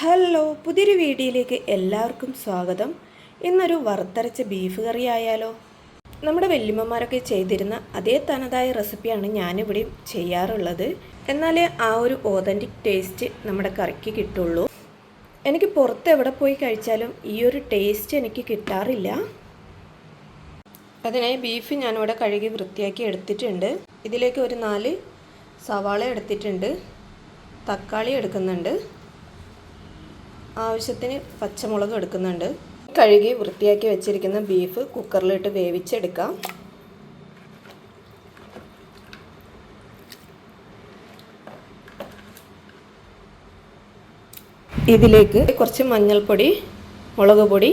Hello, പുതിയൊരു വീഡിയോയിലേക്ക് എല്ലാവർക്കും സ്വാഗതം. ഇന്നൊരു വറുത്തരച്ച ബീഫ് കറി ആയാലോ? നമ്മുടെ വല്യമ്മമാരൊക്കെ ചെയ്തിരുന്ന അതേ തനതായ റെസിപ്പിയാണ് ഞാനിവിടെ ചെയ്യാറുള്ളത്. എന്നാലേ ആ ഒരു ഓതൻറ്റിക് ടേസ്റ്റ് നമ്മുടെ കറിക്ക് കിട്ടുള്ളൂ. എനിക്ക് പുറത്ത് എവിടെ പോയി കഴിച്ചാലും ഈ ഒരു ടേസ്റ്റ് എനിക്ക് കിട്ടാറില്ല. അതിനായി ബീഫ് ഞാനിവിടെ കഴുകി വൃത്തിയാക്കി എടുത്തിട്ടുണ്ട്. ഇതിലേക്ക് ഒരു 4 സവാള എടുത്തിട്ടുണ്ട്, തക്കാളി എടുക്കുന്നുണ്ട്, ആവശ്യത്തിന് പച്ചമുളക് എടുക്കുന്നുണ്ട്. കഴുകി വൃത്തിയാക്കി വെച്ചിരിക്കുന്ന ബീഫ് കുക്കറിലിട്ട് വേവിച്ചെടുക്കാം. ഇതിലേക്ക് കുറച്ച് മഞ്ഞൾപ്പൊടി, മുളക് പൊടി,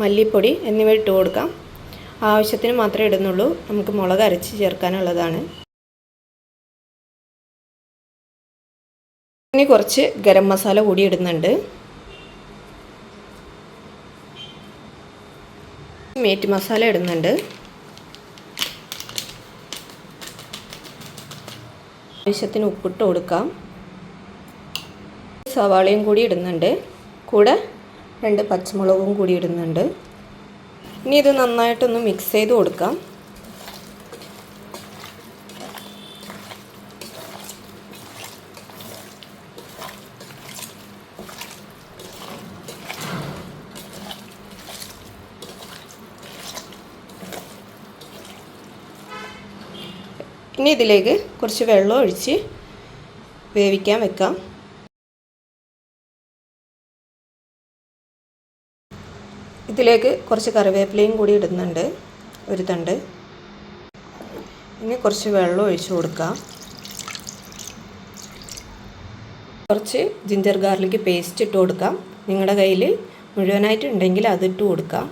മല്ലിപ്പൊടി എന്നിവ ഇട്ട് കൊടുക്കാം. ആവശ്യത്തിന് മാത്രമേ ഇടുന്നുള്ളൂ, നമുക്ക് മുളക് അരച്ച് ചേർക്കാനുള്ളതാണ്. ഇനി കുറച്ച് ഗരം മസാല കൂടി ഇടുന്നുണ്ട്. മീറ്റ് മസാല ഇടുന്നുണ്ട്. ആവശ്യത്തിന് ഉപ്പിട്ട് കൊടുക്കാം. സവാളയും കൂടി ഇടുന്നുണ്ട്, കൂടെ 2 പച്ചമുളകും കൂടി ഇടുന്നുണ്ട്. ഇനി ഇത് നന്നായിട്ടൊന്ന് മിക്സ് ചെയ്ത് കൊടുക്കാം. ഇനി ഇതിലേക്ക് കുറച്ച് വെള്ളം ഒഴിച്ച് വേവിക്കാൻ വെക്കാം. ഇതിലേക്ക് കുറച്ച് കറിവേപ്പിലയും കൂടി ഇടുന്നുണ്ട്, ഒരു തണ്ട്. ഇനി കുറച്ച് വെള്ളം ഒഴിച്ച് കൊടുക്കാം. കുറച്ച് ജിഞ്ചർ ഗാർലിക് പേസ്റ്റ് ഇട്ട് കൊടുക്കാം. നിങ്ങളുടെ കയ്യിൽ മുഴുവനായിട്ടുണ്ടെങ്കിൽ അതിട്ട് കൊടുക്കാം.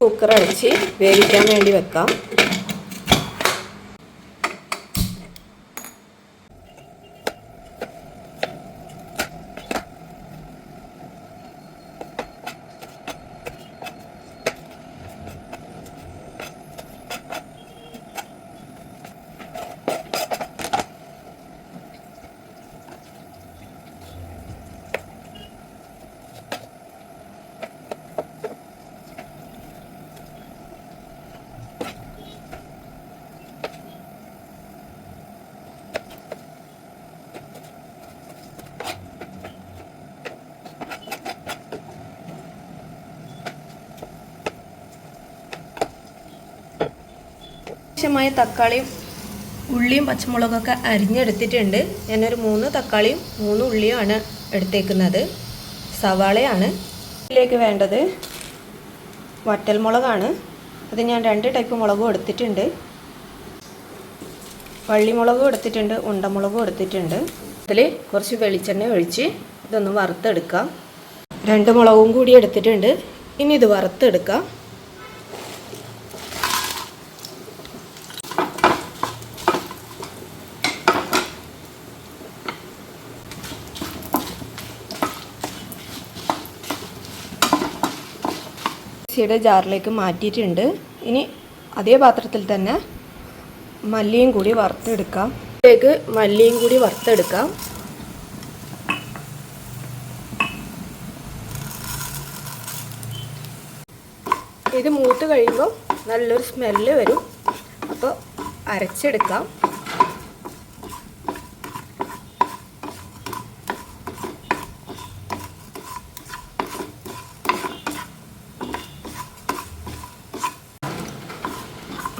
കുക്കർ അടച്ച് വേവിക്കാൻ വേണ്ടി വെക്കാം. ആവശ്യമായ തക്കാളിയും ഉള്ളിയും പച്ചമുളകൊക്കെ അരിഞ്ഞെടുത്തിട്ടുണ്ട്. ഞാനൊരു 3 തക്കാളിയും 3 ഉള്ളിയുമാണ് എടുത്തേക്കുന്നത്. സവാളയാണ്. ഇതിലേക്ക് വേണ്ടത് വറ്റൽമുളകാണ്. അത് ഞാൻ 2 ടൈപ്പ് മുളകും എടുത്തിട്ടുണ്ട്. വള്ളിമുളകും എടുത്തിട്ടുണ്ട്, ഉണ്ടമുളകും എടുത്തിട്ടുണ്ട്. അതിൽ കുറച്ച് വെളിച്ചെണ്ണ ഒഴിച്ച് ഇതൊന്ന് വറുത്തെടുക്കാം. 2 മുളകും കൂടി എടുത്തിട്ടുണ്ട്. ഇനി ഇത് വറുത്തെടുക്കാം. മിക്സിയുടെ ജാറിലേക്ക് മാറ്റിയിട്ടുണ്ട്. ഇനി അതേ പാത്രത്തിൽ തന്നെ മല്ലിയും കൂടി വറുത്തെടുക്കാം. ഇതിലേക്ക് മല്ലിയും കൂടി വറുത്തെടുക്കാം. ഇത് മൂത്ത് കഴിയുമ്പോൾ നല്ലൊരു സ്മെല്ല് വരും. അപ്പോൾ അരച്ചെടുക്കാം.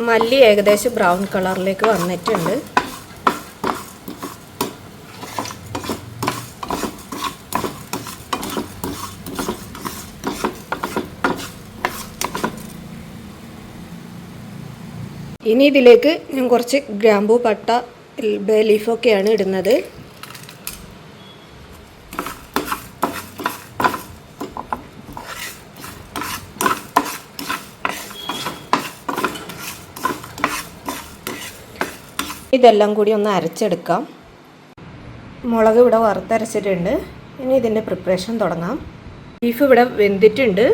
മല്ലി ഏകദേശം ബ്രൗൺ കളറിലേക്ക് വന്നിട്ടുണ്ട്. ഇനി ഇതിലേക്ക് ഞാൻ കുറച്ച് ഗ്രാമ്പൂ, പട്ട, ബേ ലീഫൊക്കെയാണ് ഇടുന്നത്. ഇതെല്ലാം കൂടി ഒന്ന് അരച്ചെടുക്കാം. മുളക് ഇവിടെ വറുത്തരച്ചിട്ടുണ്ട്. ഇനി ഇതിൻ്റെ പ്രിപ്പറേഷൻ തുടങ്ങാം. ബീഫ് ഇവിടെ വെന്തിട്ടുണ്ട്.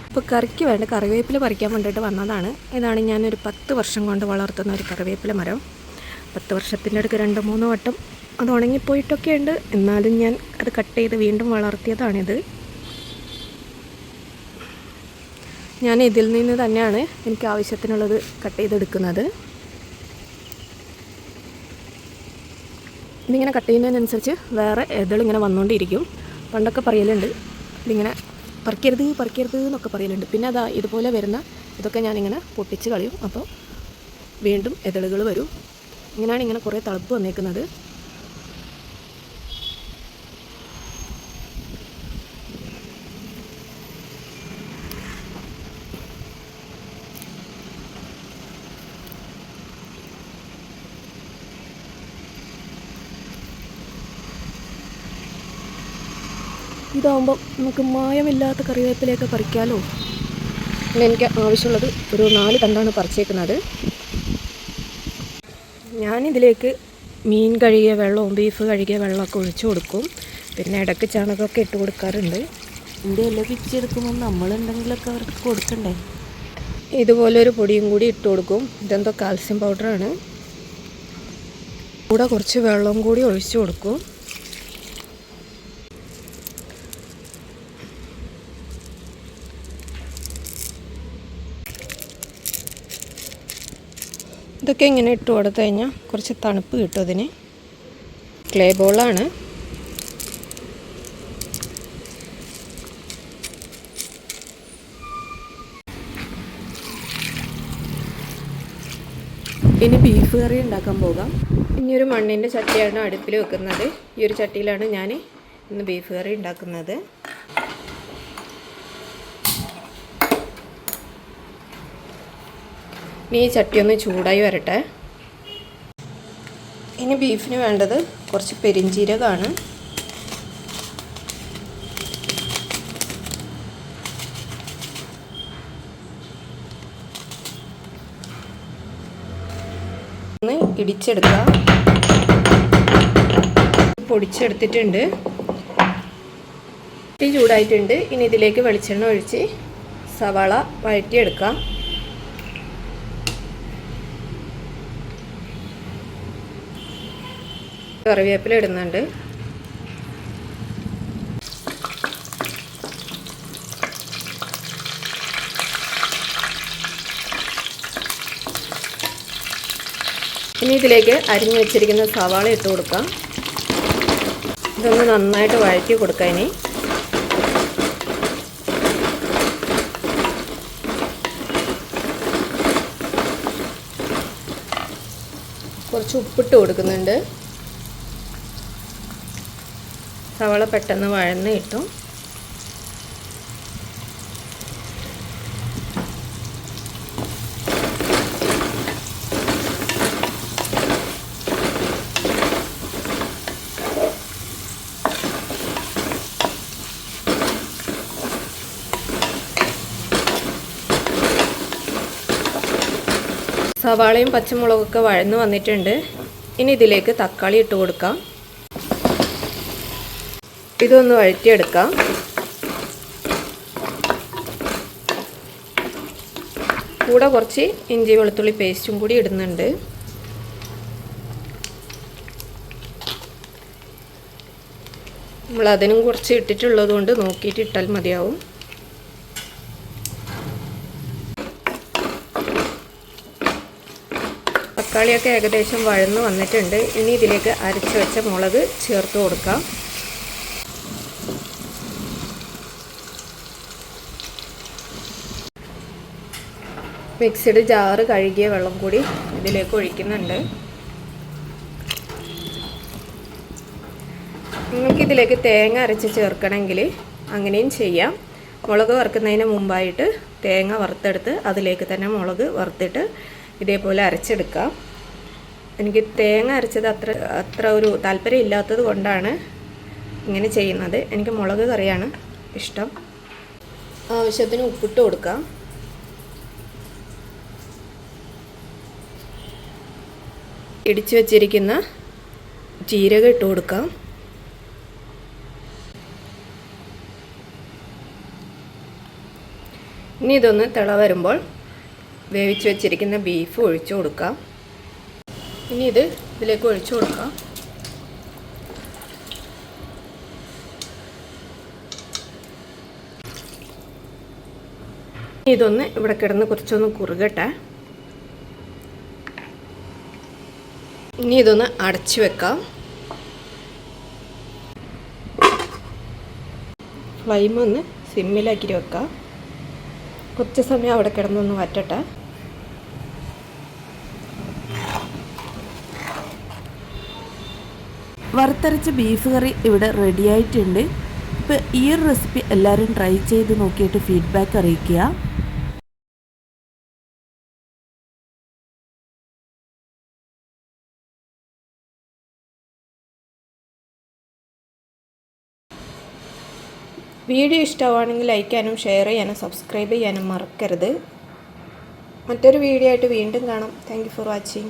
ഇപ്പോൾ കറിക്ക് വേണ്ട കറിവേപ്പില പറിക്കാൻ വേണ്ടിയിട്ട് വന്നതാണ്. ഇതാണ് ഞാനൊരു 10 വർഷം കൊണ്ട് വളർത്തുന്ന ഒരു കറിവേപ്പില മരം. 10 വർഷത്തിൻ്റെ അടുക്ക് 2-3 വട്ടം അത് ഉണങ്ങിപ്പോയിട്ടൊക്കെ ഉണ്ട്. എന്നാലും ഞാൻ അത് കട്ട് ചെയ്ത് വീണ്ടും വളർത്തിയതാണിത്. ഞാൻ ഇതിൽ നിന്ന് തന്നെയാണ് എനിക്ക് ആവശ്യത്തിനുള്ളത് കട്ട് ചെയ്തെടുക്കുന്നത്. ഇതിങ്ങനെ കട്ട് ചെയ്യുന്നതിനനുസരിച്ച് വേറെ ഇതളിങ്ങനെ വന്നുകൊണ്ടിരിക്കും. പണ്ടൊക്കെ പറയലുണ്ട് ഇതിങ്ങനെ പറിക്കരുത് എന്നൊക്കെ പറയലുണ്ട്. പിന്നെ അതാ ഇതുപോലെ വരുന്ന ഇതൊക്കെ ഞാനിങ്ങനെ പൊട്ടിച്ച് കളയും. അപ്പോൾ വീണ്ടും ഇതളുകൾ വരും. ഇങ്ങനെയാണ് ഇങ്ങനെ കുറേ തളപ്പ് വന്നേക്കുന്നത്. ഇതാകുമ്പം നമുക്ക് മായമില്ലാത്ത കറിവേപ്പിലയൊക്കെ പറിക്കാമല്ലോ. പിന്നെ എനിക്ക് ആവശ്യമുള്ളത് ഒരു 4 തണ്ടാണ് പറിച്ചേക്കുന്നത്. ഞാനിതിലേക്ക് മീൻ കഴുകിയ വെള്ളവും ബീഫ് കഴുകിയ വെള്ളമൊക്കെ ഒഴിച്ചു കൊടുക്കും. പിന്നെ ഇടയ്ക്ക് ചാണകമൊക്കെ ഇട്ട് കൊടുക്കാറുണ്ട്. ഇതിൻ്റെ എല്ലാം പിച്ചെടുക്കുമ്പോൾ നമ്മളെന്തെങ്കിലുമൊക്കെ അവർക്ക് കൊടുക്കണ്ടേ. ഇതുപോലൊരു പൊടിയും കൂടി ഇട്ട് കൊടുക്കും. ഇതെന്തോ കാൽസ്യം പൗഡറാണ്. കൂടെ കുറച്ച് വെള്ളം കൂടി ഒഴിച്ചു കൊടുക്കും. ഇതൊക്കെ ഇങ്ങനെ ഇട്ട് കൊടുത്തു കഴിഞ്ഞാൽ കുറച്ച് തണുപ്പ് കിട്ടും. അതിന് ക്ലേ ബോളാണ്. ഇനി ബീഫ് കറി ഉണ്ടാക്കാൻ പോകാം. ഇനിയൊരു മണ്ണിൻ്റെ ചട്ടിയാണ് അടുപ്പിൽ വെക്കുന്നത്. ഈ ഒരു ചട്ടിയിലാണ് ഞാൻ ഇന്ന് ബീഫ് കറി ഉണ്ടാക്കുന്നത്. ഇനി ഈ ചട്ടി ഒന്ന് ചൂടായി വരട്ടെ. ഇനി ബീഫിന് വേണ്ടത് കുറച്ച് പെരിഞ്ജീരകമാണ്. ഒന്ന് ഇടിച്ചെടുക്കാം. പൊടിച്ചെടുത്തിട്ടുണ്ട്. ചട്ടി ചൂടായിട്ടുണ്ട്. ഇനി ഇതിലേക്ക് വെളിച്ചെണ്ണ ഒഴിച്ച് സവാള വഴറ്റിയെടുക്കാം. കറിവേപ്പില ഇടുന്നുണ്ട്. ഇനി ഇതിലേക്ക് അരിഞ്ഞു വെച്ചിരിക്കുന്ന സവാള ഇട്ട് കൊടുക്കാം. ഇതൊന്ന് നന്നായിട്ട് വഴറ്റി കൊടുക്കാം. ഇനി കുറച്ച് ഉപ്പിട്ട് കൊടുക്കുന്നുണ്ട്. സവാള പെട്ടെന്ന് വഴന്ന് കിട്ടും. സവാളയും പച്ചമുളകൊക്കെ വഴന്ന് വന്നിട്ടുണ്ട്. ഇനി ഇതിലേക്ക് തക്കാളി ഇട്ട് കൊടുക്കാം. ഇതൊന്ന് വഴറ്റിയെടുക്കാം. കൂടെ കുറച്ച് ഇഞ്ചി വെളുത്തുള്ളി പേസ്റ്റും കൂടി ഇടുന്നുണ്ട്. നമ്മൾ അതിനും കുറച്ച് ഇട്ടിട്ടുള്ളത് കൊണ്ട് നോക്കിയിട്ട് ഇട്ടാൽ മതിയാവും. തക്കാളിയൊക്കെ ഏകദേശം വഴന്ന് വന്നിട്ടുണ്ട്. ഇനി ഇതിലേക്ക് അരച്ച് വെച്ച മുളക് ചേർത്ത് കൊടുക്കാം. മിക്സിഡ് ജാറ് കഴുകിയ വെള്ളം കൂടി ഇതിലേക്ക് ഒഴിക്കുന്നുണ്ട്. നിങ്ങൾക്കിതിലേക്ക് തേങ്ങ അരച്ച് ചേർക്കണമെങ്കിൽ അങ്ങനെയും ചെയ്യാം. മുളക് വറുക്കുന്നതിന് മുമ്പായിട്ട് തേങ്ങ വറുത്തെടുത്ത് അതിലേക്ക് തന്നെ മുളക് വറുത്തിട്ട് ഇതേപോലെ അരച്ചെടുക്കാം. എനിക്ക് തേങ്ങ അരച്ചത് അത്ര ഒരു താല്പര്യം ഇല്ലാത്തത് കൊണ്ടാണ് ഇങ്ങനെ ചെയ്യുന്നത്. എനിക്ക് മുളക് കറിയാണ് ഇഷ്ടം. ആവശ്യത്തിന് ഉപ്പിട്ട് കൊടുക്കാം. ഇടിച്ചു വച്ചിരിക്കുന്ന ജീരകം ഇട്ട് കൊടുക്കാം. ഇനി ഇതൊന്ന് തിള വരുമ്പോൾ വേവിച്ച് വെച്ചിരിക്കുന്ന ബീഫ് ഒഴിച്ചു കൊടുക്കാം. ഇനി ഇത് ഇതിലേക്ക് ഒഴിച്ചു കൊടുക്കാം. ഇതൊന്ന് ഇവിടെ കിടന്ന് കുറച്ചൊന്ന് കുറുകട്ടെ. ഇനി ഇതൊന്ന് അടച്ചു വെക്കാം. ഫ്ലെയിം ഒന്ന് സിമ്മിലാക്കി വെക്കാം. കുറച്ച് സമയം അവിടെ കിടന്നൊന്ന് വറ്റട്ടെ. വറുത്തരച്ച ബീഫ് കറി ഇവിടെ റെഡി ആയിട്ടുണ്ട്. ഇപ്പോൾ ഈ ഒരു റെസിപ്പി എല്ലാവരും ട്രൈ ചെയ്ത് നോക്കിയിട്ട് ഫീഡ്ബാക്ക് അറിയിക്കുക. വീഡിയോ ഇഷ്ടമാണെങ്കിൽ ലൈക്ക് ചെയ്യാനും ഷെയർ ചെയ്യാനും സബ്സ്ക്രൈബ് ചെയ്യാനും മറക്കരുത്. മറ്റൊരു വീഡിയോ ആയിട്ട് വീണ്ടും കാണാം. Thank you for watching.